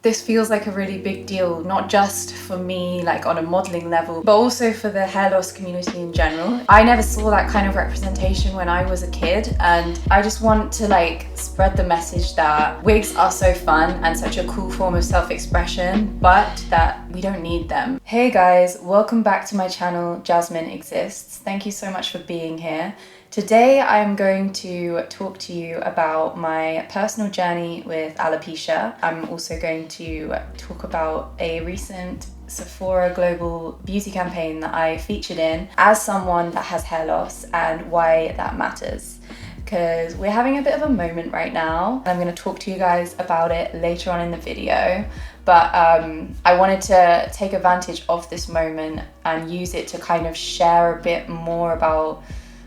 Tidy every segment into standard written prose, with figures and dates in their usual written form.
this feels like a really big deal, not just for me like on a modeling level, but also for the hair loss community in general. I never saw that kind of representation when I was a kid, and I just want to like spread the message that wigs are so fun and such a cool form of self-expression, but that we don't need them. Hey guys, welcome back to my channel, Jasmine Exists. Thank you so much for being here. Today I'm going to talk to you about my personal journey with alopecia. I'm also going to talk about a recent Sephora global beauty campaign that I featured in as someone that has hair loss and why that matters. Because we're having a bit of a moment right now, and I'm going to talk to you guys about it later on in the video. But I wanted to take advantage of this moment and use it to kind of share a bit more about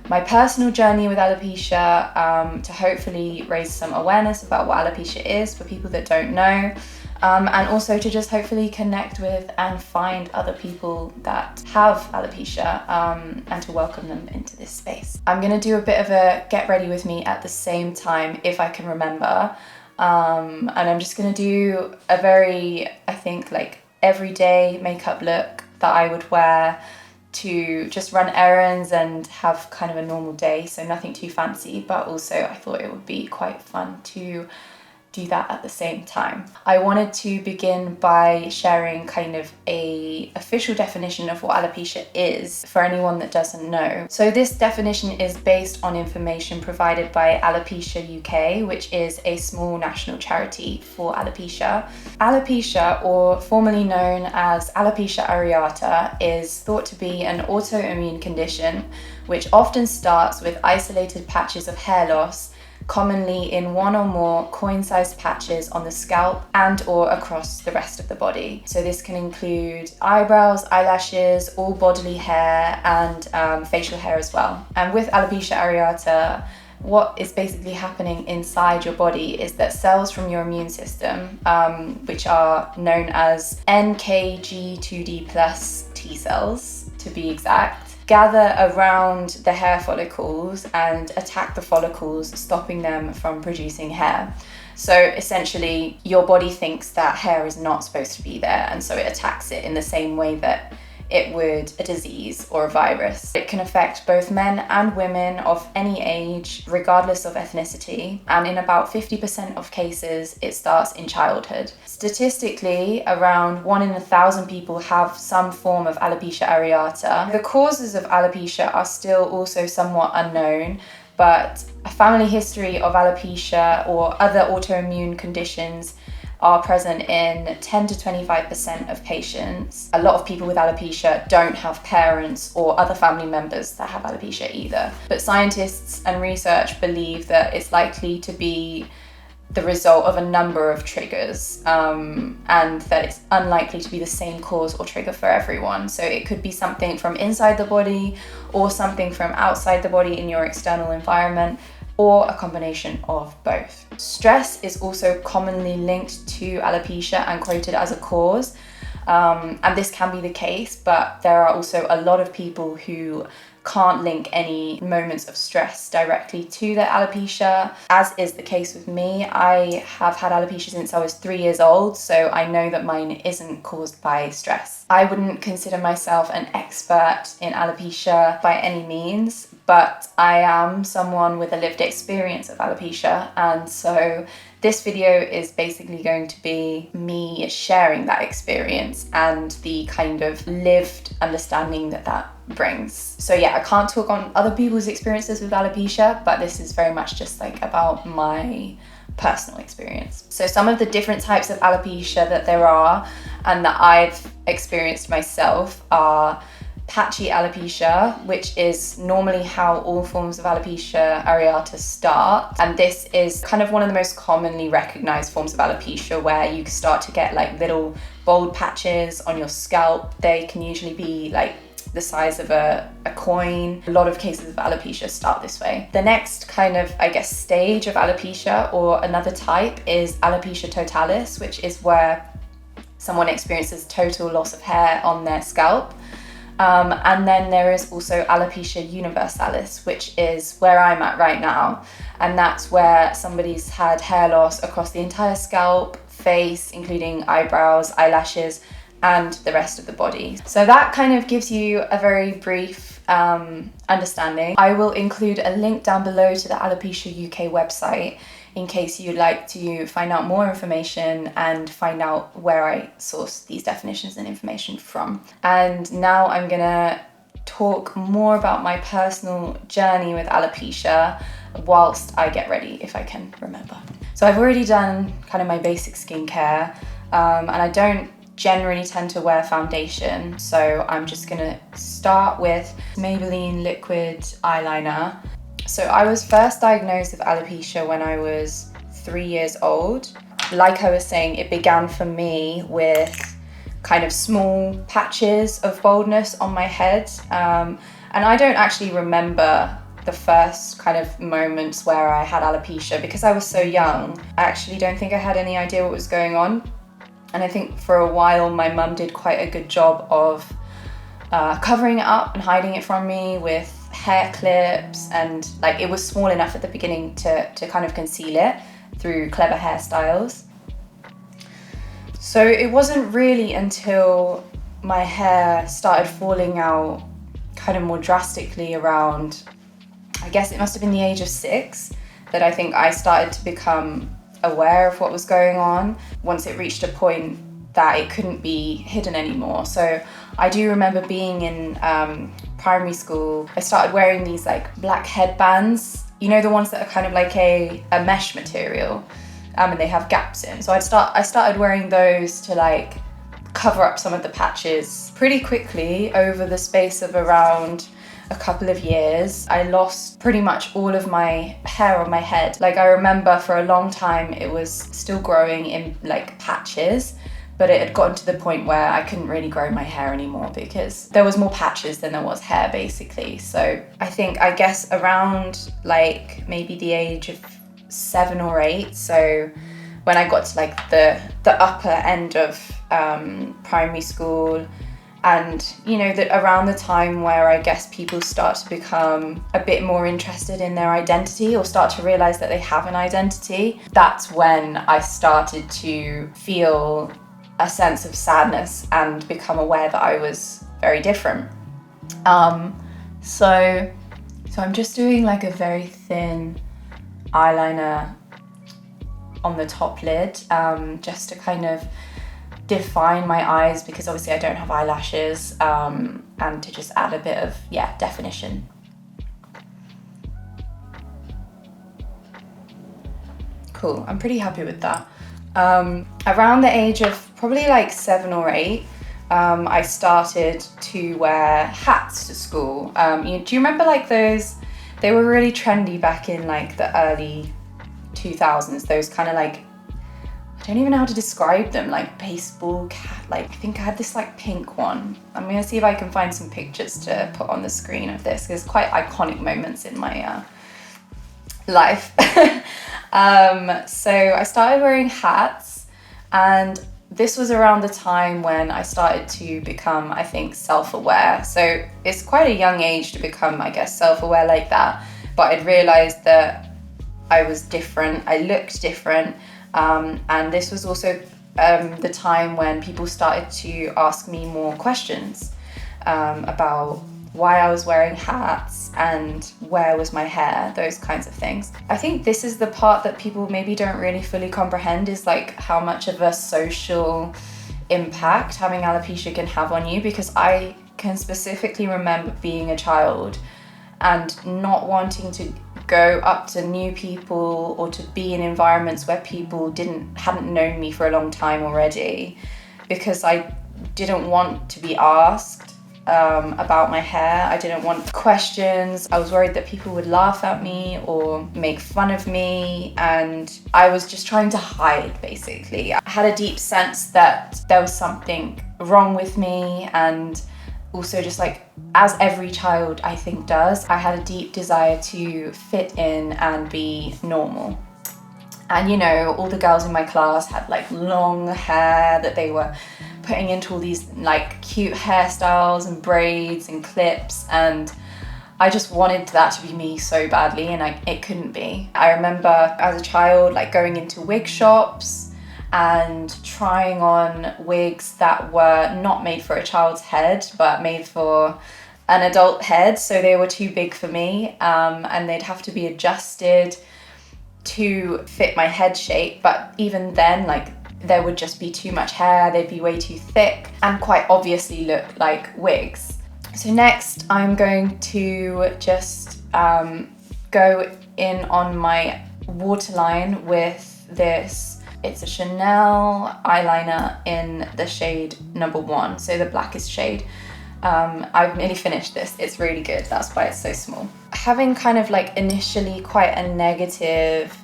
my personal journey with alopecia, to hopefully raise some awareness about what alopecia is for people that don't know, and also to just hopefully connect with and find other people that have alopecia, and to welcome them into this space. I'm gonna do a bit of a get ready with me at the same time if I can remember, and I'm just gonna do a very, I think, like everyday makeup look that I would wear to just run errands and have kind of a normal day, so nothing too fancy, but also I thought it would be quite fun to do that at the same time. I wanted to begin by sharing kind of a official definition of what alopecia is for anyone that doesn't know. So this definition is based on information provided by Alopecia UK, which is a small national charity for alopecia. Alopecia, or formerly known as alopecia areata, is thought to be an autoimmune condition which often starts with isolated patches of hair loss, commonly in one or more coin-sized patches on the scalp and or across the rest of the body. So this can include eyebrows, eyelashes, all bodily hair, and facial hair as well. And with alopecia areata, what is basically happening inside your body is that cells from your immune system, which are known as NKG2D plus T cells to be exact, gather around the hair follicles and attack the follicles, stopping them from producing hair. So essentially, your body thinks that hair is not supposed to be there, and so it attacks it in the same way that it would a disease or a virus. It can affect both men and women of any age, regardless of ethnicity, and in about 50% of cases, it starts in childhood. Statistically, around 1 in 1,000 people have some form of alopecia areata. The causes of alopecia are still also somewhat unknown, but a family history of alopecia or other autoimmune conditions are present in 10 to 25% of patients. A lot of people with alopecia don't have parents or other family members that have alopecia either. But scientists and research believe that it's likely to be the result of a number of triggers, and that it's unlikely to be the same cause or trigger for everyone. So it could be something from inside the body or something from outside the body in your external environment, or a combination of both. Stress is also commonly linked to alopecia and quoted as a cause, and this can be the case, but there are also a lot of people who can't link any moments of stress directly to their alopecia, as is the case with me. I have had alopecia since I was 3 years old, so I know that mine isn't caused by stress. I wouldn't consider myself an expert in alopecia by any means, but I am someone with a lived experience of alopecia, and so this video is basically going to be me sharing that experience and the kind of lived understanding that that brings. So yeah, I can't talk on other people's experiences with alopecia, but this is very much just like about my personal experience. So some of the different types of alopecia that there are and that I've experienced myself are patchy alopecia, which is normally how all forms of alopecia areata start. And this is kind of one of the most commonly recognized forms of alopecia, where you start to get like little bold patches on your scalp. They can usually be like the size of a coin. A lot of cases of alopecia start this way. The next kind of, I guess, stage of alopecia, or another type, is alopecia totalis, which is where someone experiences total loss of hair on their scalp. And then there is also alopecia universalis, which is where I'm at right now. And that's where somebody's had hair loss across the entire scalp, face, including eyebrows, eyelashes, and the rest of the body. So that kind of gives you a very brief understanding. I will include a link down below to the Alopecia UK website in case you'd like to find out more information and find out where I source these definitions and information from. And now I'm gonna talk more about my personal journey with alopecia whilst I get ready, if I can remember. So I've already done kind of my basic skincare, and I don't generally tend to wear foundation, so I'm just gonna start with Maybelline liquid eyeliner. So I was first diagnosed with alopecia when I was 3 years old. Like I was saying, it began for me with kind of small patches of baldness on my head, and I don't actually remember the first kind of moments where I had alopecia because I was so young. I actually don't think I had any idea what was going on, and I think for a while my mum did quite a good job of covering it up and hiding it from me with hair clips, and like it was small enough at the beginning to kind of conceal it through clever hairstyles. So it wasn't really until my hair started falling out kind of more drastically around, I guess it must have been the age of 6, that I think I started to become aware of what was going on once it reached a point that it couldn't be hidden anymore. So I do remember being in primary school, I started wearing these like black headbands, you know, the ones that are kind of like a mesh material, and they have gaps in. So I started wearing those to like cover up some of the patches. Pretty quickly, over the space of around a couple of years, I lost pretty much all of my hair on my head. Like I remember for a long time it was still growing in like patches, but it had gotten to the point where I couldn't really grow my hair anymore because there was more patches than there was hair, basically. So I guess around like maybe the age of 7 or 8, so when I got to like the upper end of primary school, and you know, that around the time where I guess people start to become a bit more interested in their identity or start to realize that they have an identity, that's when I started to feel a sense of sadness and become aware that I was very different. So I'm just doing like a very thin eyeliner on the top lid, just to kind of define my eyes, because obviously I don't have eyelashes, and to just add a bit of, definition. Cool, I'm pretty happy with that. Around the age of probably like 7 or 8, I started to wear hats to school. Do you remember like those? They were really trendy back in like the early 2000s. Those kind of like, I don't even know how to describe them, like baseball cap. Like I think I had this like pink one. I'm gonna see if I can find some pictures to put on the screen of this. There's quite iconic moments in my life. So I started wearing hats, and this was around the time when I started to become, I think, self-aware. So it's quite a young age to become, I guess, self-aware like that. But I'd realized that I was different, I looked different. And this was also the time when people started to ask me more questions about why I was wearing hats and where was my hair, those kinds of things. I think this is the part that people maybe don't really fully comprehend, is like how much of a social impact having alopecia can have on you, because I can specifically remember being a child and not wanting to go up to new people or to be in environments where people hadn't known me for a long time already, because I didn't want to be asked about my hair. I didn't want questions. I was worried that people would laugh at me or make fun of me, and I was just trying to hide, basically. I had a deep sense that there was something wrong with me, and also just like, as every child I think does, I had a deep desire to fit in and be normal. And you know, all the girls in my class had like long hair that they were putting into all these like cute hairstyles and braids and clips, and I just wanted that to be me so badly, and it couldn't be. I remember as a child like going into wig shops and trying on wigs that were not made for a child's head, but made for an adult head. So they were too big for me, and they'd have to be adjusted to fit my head shape. But even then, like, there would just be too much hair, they'd be way too thick and quite obviously look like wigs. So next I'm going to just go in on my waterline with this. It's a Chanel eyeliner in the shade number 1, so the blackest shade. I've nearly finished this, it's really good, that's why it's so small. Having kind of like initially quite a negative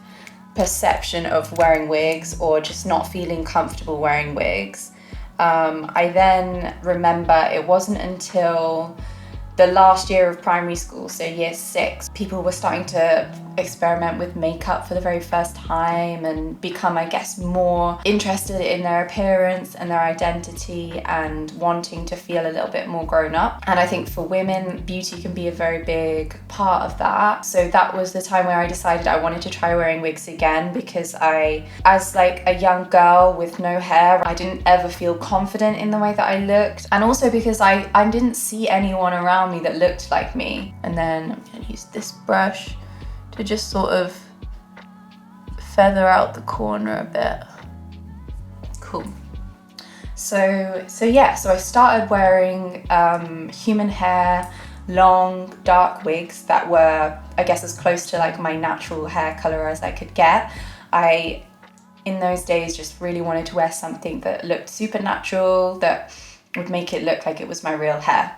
perception of wearing wigs, or just not feeling comfortable wearing wigs, I then remember it wasn't until the last year of primary school, so year 6, people were starting to experiment with makeup for the very first time and become, I guess, more interested in their appearance and their identity and wanting to feel a little bit more grown up. And I think for women, beauty can be a very big part of that. So that was the time where I decided I wanted to try wearing wigs again, because as like a young girl with no hair, I didn't ever feel confident in the way that I looked. And also because I didn't see anyone around me that looked like me. And then I'm gonna use this brush to just sort of feather out the corner a bit. Cool. So I started wearing human hair, long, dark wigs that were, I guess, as close to like my natural hair color as I could get. I, in those days, just really wanted to wear something that looked super natural, that would make it look like it was my real hair.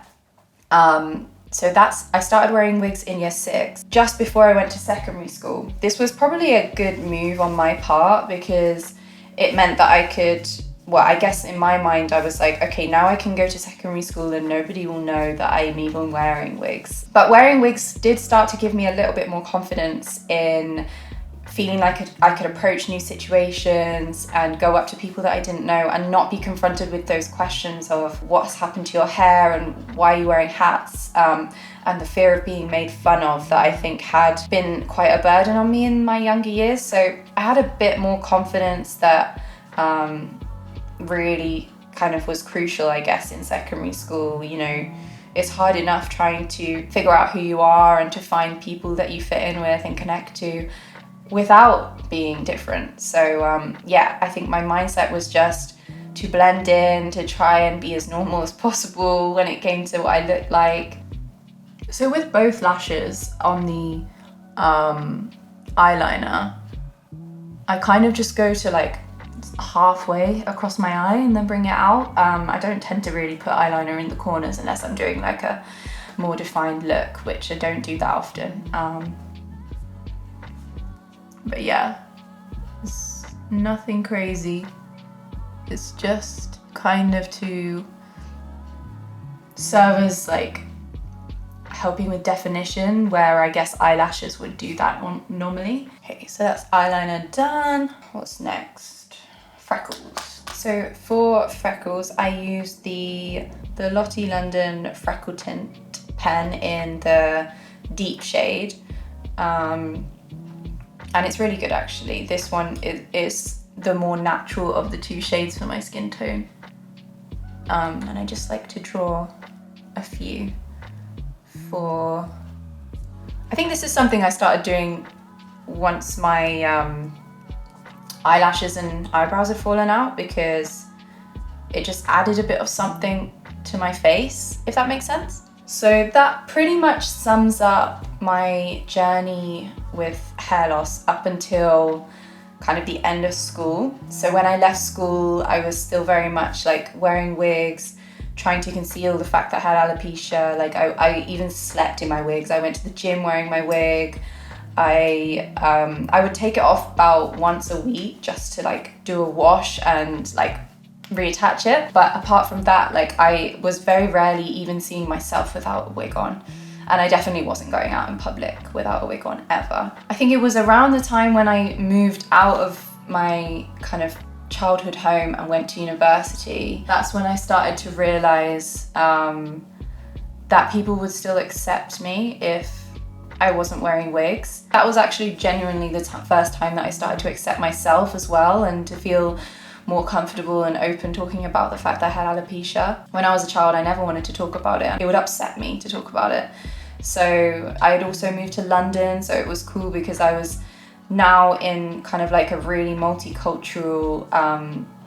So I started wearing wigs in year 6, just before I went to secondary school. This was probably a good move on my part, because it meant that I could, well, I guess in my mind I was like, okay, now I can go to secondary school and nobody will know that I'm even wearing wigs. But wearing wigs did start to give me a little bit more confidence in feeling like I could approach new situations and go up to people that I didn't know and not be confronted with those questions of what's happened to your hair and why are you wearing hats, and the fear of being made fun of that I think had been quite a burden on me in my younger years. So I had a bit more confidence that really kind of was crucial, I guess, in secondary school. You know, it's hard enough trying to figure out who you are and to find people that you fit in with and connect to without being different. So yeah, I think my mindset was just to blend in, to try and be as normal as possible when it came to what I looked like. So with both lashes on the eyeliner, I kind of just go to like halfway across my eye and then bring it out. I don't tend to really put eyeliner in the corners unless I'm doing like a more defined look, which I don't do that often. But yeah, it's nothing crazy. It's just kind of to serve as like helping with definition, where I guess eyelashes would do that normally. Okay, so that's eyeliner done. What's next? Freckles. So for freckles, I use the Lottie London Freckle Tint pen in the deep shade. And it's really good actually. This one is the more natural of the 2 shades for my skin tone. And I just like to draw a few for... I think this is something I started doing once my eyelashes and eyebrows had fallen out, because it just added a bit of something to my face, if that makes sense. So that pretty much sums up my journey with hair loss up until kind of the end of school. So when I left school, I was still very much like wearing wigs, trying to conceal the fact that I had alopecia. Like I even slept in my wigs. I went to the gym wearing my wig. I would take it off about once a week just to like do a wash and like reattach it. But apart from that, like I was very rarely even seeing myself without a wig on. And I definitely wasn't going out in public without a wig on ever. I think it was around the time when I moved out of my kind of childhood home and went to university. That's when I started to realize that people would still accept me if I wasn't wearing wigs. That was actually genuinely the first time that I started to accept myself as well, and to feel more comfortable and open talking about the fact that I had alopecia. When I was a child, I never wanted to talk about it. It would upset me to talk about it. So I had also moved to London, so it was cool because I was now in kind of like a really multicultural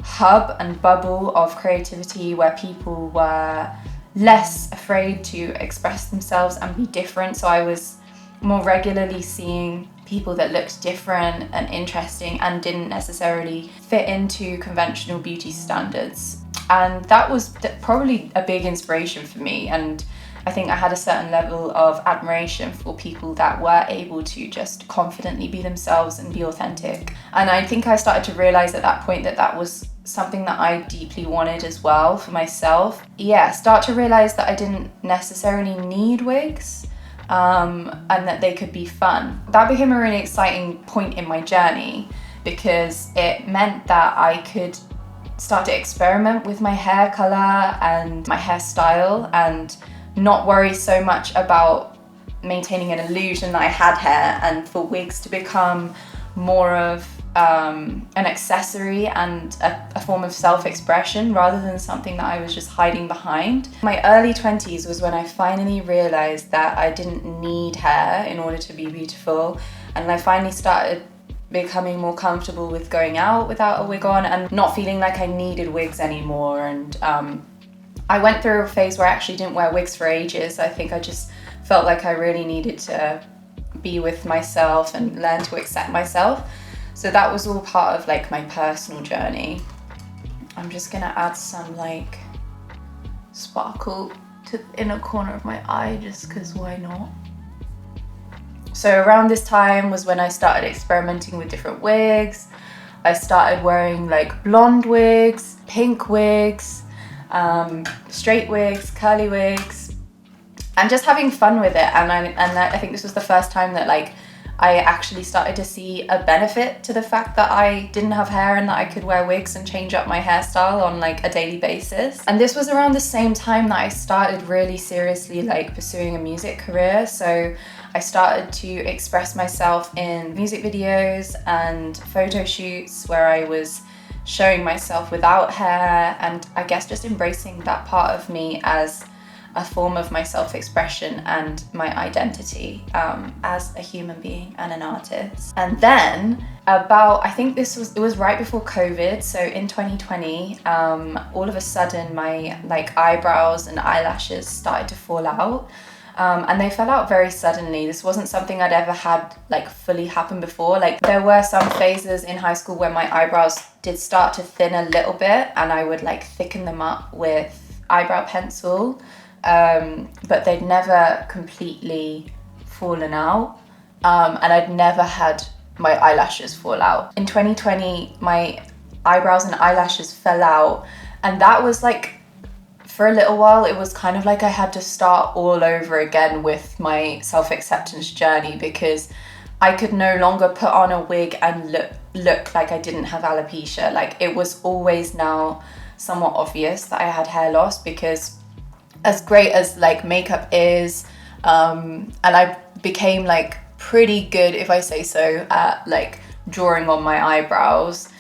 hub and bubble of creativity where people were less afraid to express themselves and be different. So I was more regularly seeing people that looked different and interesting and didn't necessarily fit into conventional beauty standards. And that was probably a big inspiration for me. And I think I had a certain level of admiration for people that were able to just confidently be themselves and be authentic. And I think I started to realize at that point that that was something that I deeply wanted as well for myself. Yeah, start to realize that I didn't necessarily need wigs and that they could be fun. That became a really exciting point in my journey because it meant that I could start to experiment with my hair color and my hairstyle and not worry so much about maintaining an illusion that I had hair, and for wigs to become more of an accessory and a form of self-expression rather than something that I was just hiding behind. My early 20s was when I finally realized that I didn't need hair in order to be beautiful, and I finally started becoming more comfortable with going out without a wig on and not feeling like I needed wigs anymore. And I went through a phase where I actually didn't wear wigs for ages. I think I just felt like I really needed to be with myself and learn to accept myself. So that was all part of like my personal journey. I'm just gonna add some like sparkle to the inner corner of my eye just because why not? So around this time was when I started experimenting with different wigs. I started wearing like blonde wigs, pink wigs, straight wigs, curly wigs, and just having fun with it. And I think this was the first time that like I actually started to see a benefit to the fact that I didn't have hair and that I could wear wigs and change up my hairstyle on like a daily basis. And this was around the same time that I started really seriously like pursuing a music career. So I started to express myself in music videos and photo shoots where I was showing myself without hair, and I guess just embracing that part of me as a form of my self-expression and my identity as a human being and an artist. And then I think it was right before COVID, so in 2020, all of a sudden my like eyebrows and eyelashes started to fall out. And they fell out very suddenly. This wasn't something I'd ever had like fully happen before. Like there were some phases in high school where my eyebrows did start to thin a little bit and I would like thicken them up with eyebrow pencil, but they'd never completely fallen out. And I'd never had my eyelashes fall out. In 2020, my eyebrows and eyelashes fell out, and that was like, for a little while, it was kind of like I had to start all over again with my self-acceptance journey because I could no longer put on a wig and look like I didn't have alopecia. Like it was always now somewhat obvious that I had hair loss, because as great as like makeup is, and I became like pretty good, if I say so, at like drawing on my eyebrows,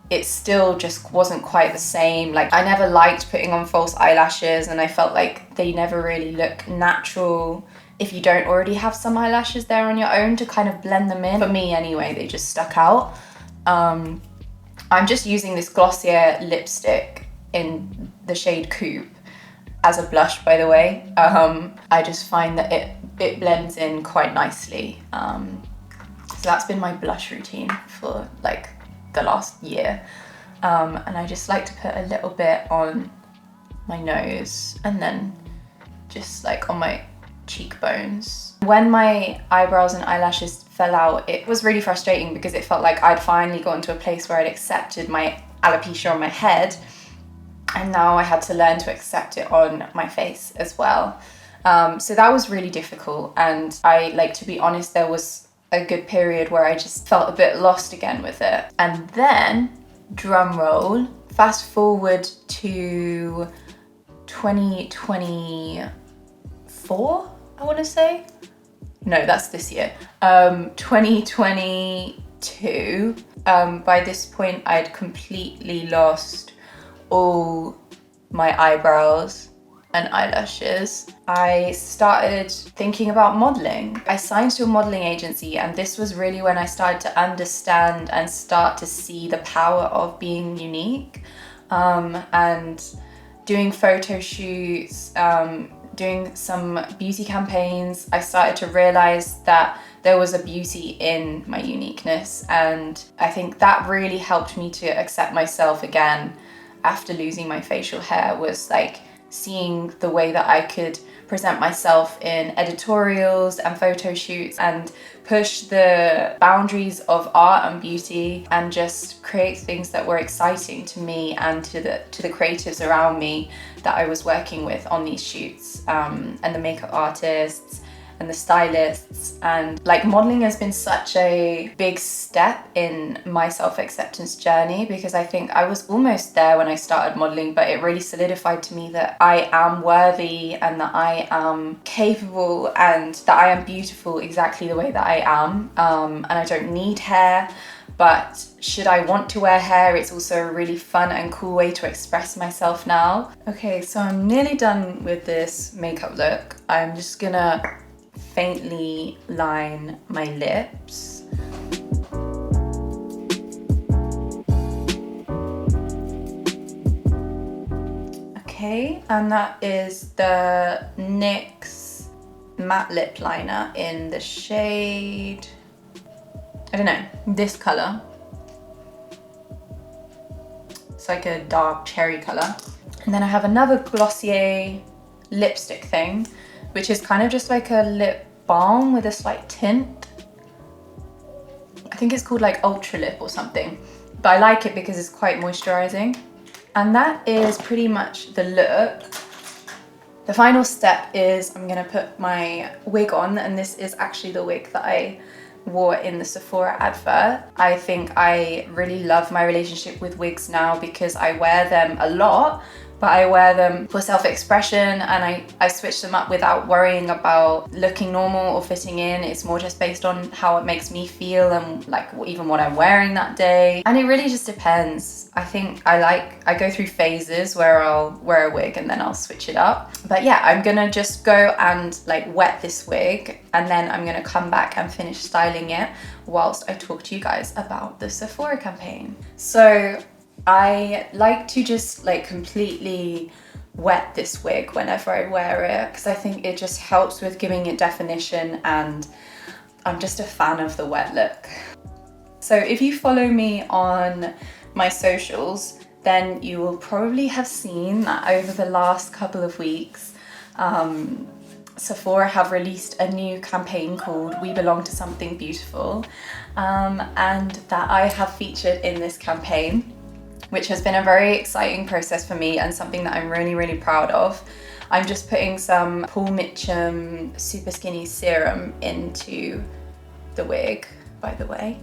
it still just wasn't quite the same. Like I never liked putting on false eyelashes, and I felt like they never really look natural if you don't already have some eyelashes there on your own to kind of blend them in. For me anyway, they just stuck out. I'm just using this Glossier lipstick in the shade Coupe as a blush, by the way. I just find that it blends in quite nicely. So that's been my blush routine for like the last year, and I just like to put a little bit on my nose and then just like on my cheekbones. When my eyebrows and eyelashes fell out, it was really frustrating because it felt like I'd finally gotten to a place where I'd accepted my alopecia on my head, and now I had to learn to accept it on my face as well. So that was really difficult, and to be honest, there was a good period where I just felt a bit lost again with it. And then, drum roll, fast forward to 2024, I want to say. No, that's this year. 2023, 2. By this point, I'd completely lost all my eyebrows and eyelashes. I started thinking about modeling. I signed to a modeling agency, and this was really when I started to understand and start to see the power of being unique, and doing photo shoots, doing some beauty campaigns. I started to realize that there was a beauty in my uniqueness, and I think that really helped me to accept myself again after losing my facial hair, was like seeing the way that I could present myself in editorials and photo shoots and push the boundaries of art and beauty and just create things that were exciting to me and to the creatives around me that I was working with on these shoots, and the makeup artists and the stylists. And like, modeling has been such a big step in my self-acceptance journey, because I think I was almost there when I started modeling, but it really solidified to me that I am worthy and that I am capable and that I am beautiful exactly the way that I am, and I don't need hair. But should I want to wear hair, it's also a really fun and cool way to express myself now. Okay, so I'm nearly done with this makeup look. I'm just gonna faintly line my lips. Okay, and that is the NYX matte lip liner in the shade, I don't know, this color. It's like a dark cherry color. And then I have another Glossier lipstick thing, which is kind of just like a lip balm with a slight tint. I think it's called like Ultra Lip or something, but I like it because it's quite moisturizing. And that is pretty much the look. The final step is I'm gonna put my wig on, and this is actually the wig that I wore in the Sephora advert. I think I really love my relationship with wigs now because I wear them a lot, but I wear them for self-expression, and I switch them up without worrying about looking normal or fitting in. It's more just based on how it makes me feel and like even what I'm wearing that day. And it really just depends. I think I go through phases where I'll wear a wig and then I'll switch it up. But yeah, I'm gonna just go and like wet this wig, and then I'm gonna come back and finish styling it whilst I talk to you guys about the Sephora campaign. So I like to just like completely wet this wig whenever I wear it, because I think it just helps with giving it definition, and I'm just a fan of the wet look. So if you follow me on my socials, then you will probably have seen that over the last couple of weeks, Sephora have released a new campaign called We Belong to Something Beautiful, and that I have featured in this campaign, which has been a very exciting process for me and something that I'm really, really proud of. I'm just putting some Paul Mitchum Super Skinny Serum into the wig, by the way.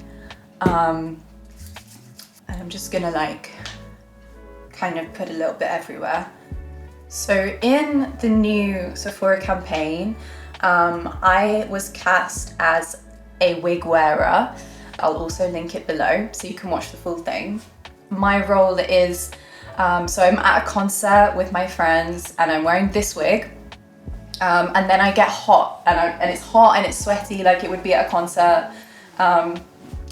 And I'm just gonna like kind of put a little bit everywhere. So in the new Sephora campaign, I was cast as a wig wearer. I'll also link it below so you can watch the full thing. My role is, so I'm at a concert with my friends and I'm wearing this wig, and then I get hot and it's hot and it's sweaty like it would be at a concert.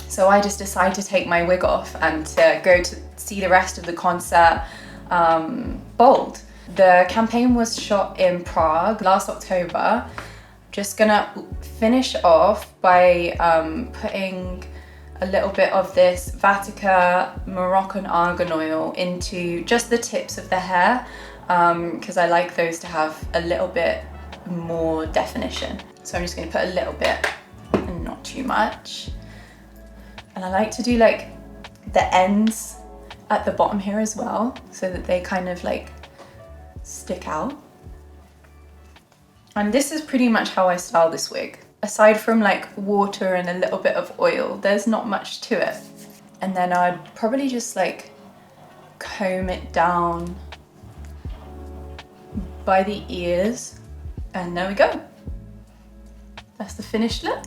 So I just decide to take my wig off and to go to see the rest of the concert bold. The campaign was shot in Prague last October. Just gonna finish off by putting a little bit of this Vatica Moroccan argan oil into just the tips of the hair, because I like those to have a little bit more definition. So I'm just going to put a little bit and not too much. And I like to do like the ends at the bottom here as well, so that they kind of like stick out. And this is pretty much how I style this wig. Aside from like water and a little bit of oil, there's not much to it. And then I'd probably just like comb it down by the ears, and there we go. That's the finished look.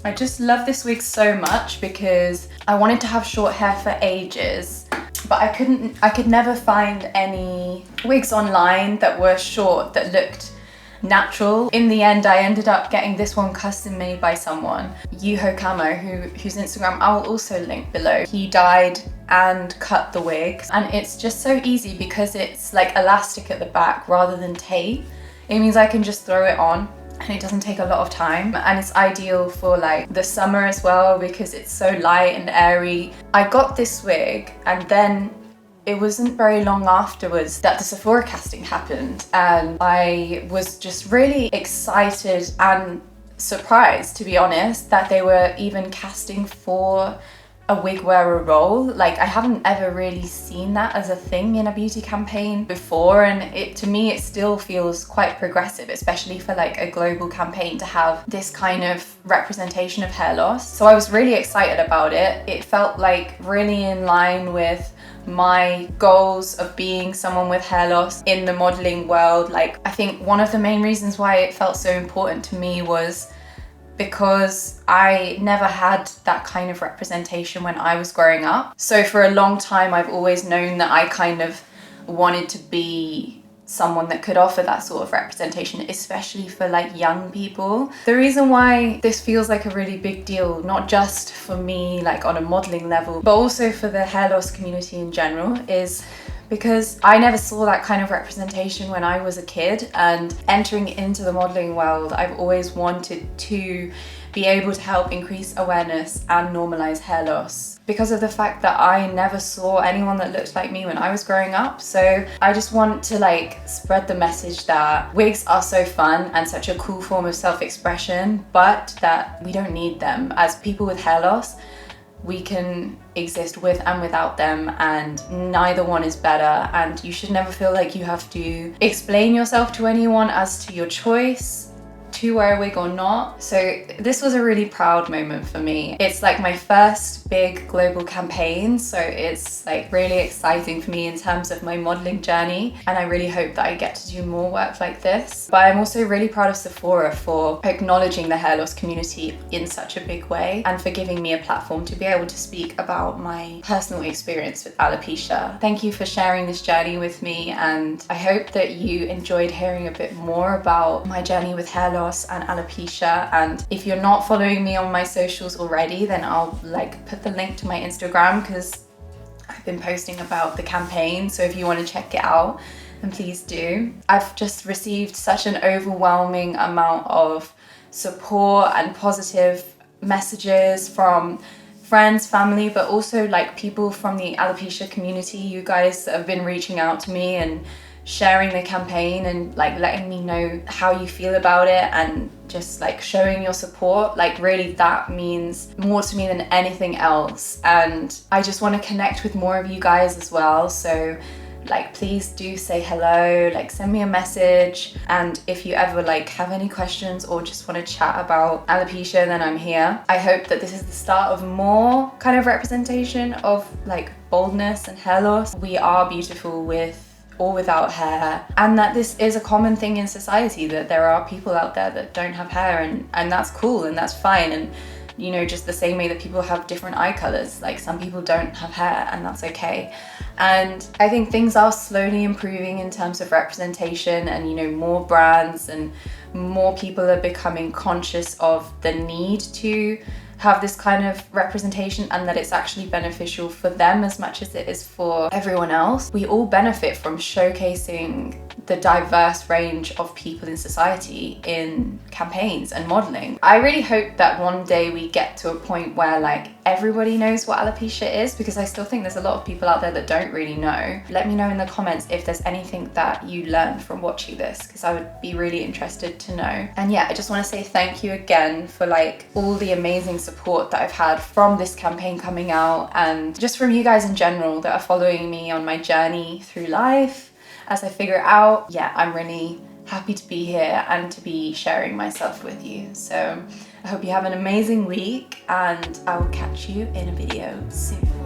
I just love this wig so much because I wanted to have short hair for ages, but I could never find any wigs online that were short that looked natural. In the end, I ended up getting this one custom made by someone, Yuho Kamo, whose Instagram I'll also link below. He dyed and cut the wigs, and it's just so easy because it's like elastic at the back rather than tape. It means I can just throw it on and it doesn't take a lot of time, and it's ideal for like the summer as well because it's so light and airy. I got this wig and then it wasn't very long afterwards that the Sephora casting happened, and I was just really excited and surprised, to be honest, that they were even casting for a wig wearer role. Like, I haven't ever really seen that as a thing in a beauty campaign before, and to me it still feels quite progressive, especially for like a global campaign, to have this kind of representation of hair loss. So I was really excited about it. It felt like really in line with my goals of being someone with hair loss in the modeling world. Like, I think one of the main reasons why it felt so important to me was because I never had that kind of representation when I was growing up. So for a long time, I've always known that I kind of wanted to be someone that could offer that sort of representation, especially for like young people. The reason why this feels like a really big deal, not just for me like on a modeling level, but also for the hair loss community in general, is because I never saw that kind of representation when I was a kid, and entering into the modeling world, I've always wanted to be able to help increase awareness and normalize hair loss because of the fact that I never saw anyone that looked like me when I was growing up. So I just want to like spread the message that wigs are so fun and such a cool form of self-expression, but that we don't need them. As people with hair loss, we can exist with and without them, and neither one is better, and you should never feel like you have to explain yourself to anyone as to your choice to wear a wig or not. So this was a really proud moment for me. It's like my first big global campaign, so it's like really exciting for me in terms of my modeling journey, and I really hope that I get to do more work like this. But I'm also really proud of Sephora for acknowledging the hair loss community in such a big way and for giving me a platform to be able to speak about my personal experience with alopecia. Thank you for sharing this journey with me, and I hope that you enjoyed hearing a bit more about my journey with hair loss and alopecia. And if you're not following me on my socials already, then I'll like put the link to my Instagram because I've been posting about the campaign, so if you want to check it out, then please do. I've just received such an overwhelming amount of support and positive messages from friends, family, but also like people from the alopecia community. You guys have been reaching out to me and sharing the campaign and like letting me know how you feel about it and just like showing your support. Like really, that means more to me than anything else, and I just want to connect with more of you guys as well. So like, please do say hello, like send me a message, and if you ever like have any questions or just want to chat about alopecia, then I'm here. I hope that this is the start of more kind of representation of like boldness and hair loss. We are beautiful with or without hair, and that this is a common thing in society, that there are people out there that don't have hair, and that's cool and that's fine. And you know, just the same way that people have different eye colors, like some people don't have hair, and that's okay. And I think things are slowly improving in terms of representation, and you know, more brands and more people are becoming conscious of the need to have this kind of representation, and that it's actually beneficial for them as much as it is for everyone else. We all benefit from showcasing the diverse range of people in society in campaigns and modeling. I really hope that one day we get to a point where like everybody knows what alopecia is, because I still think there's a lot of people out there that don't really know. Let me know in the comments if there's anything that you learned from watching this, because I would be really interested to know. And yeah, I just want to say thank you again for like all the amazing support that I've had from this campaign coming out, and just from you guys in general that are following me on my journey through life as I figure it out. Yeah, I'm really happy to be here and to be sharing myself with you. So I hope you have an amazing week, and I will catch you in a video soon.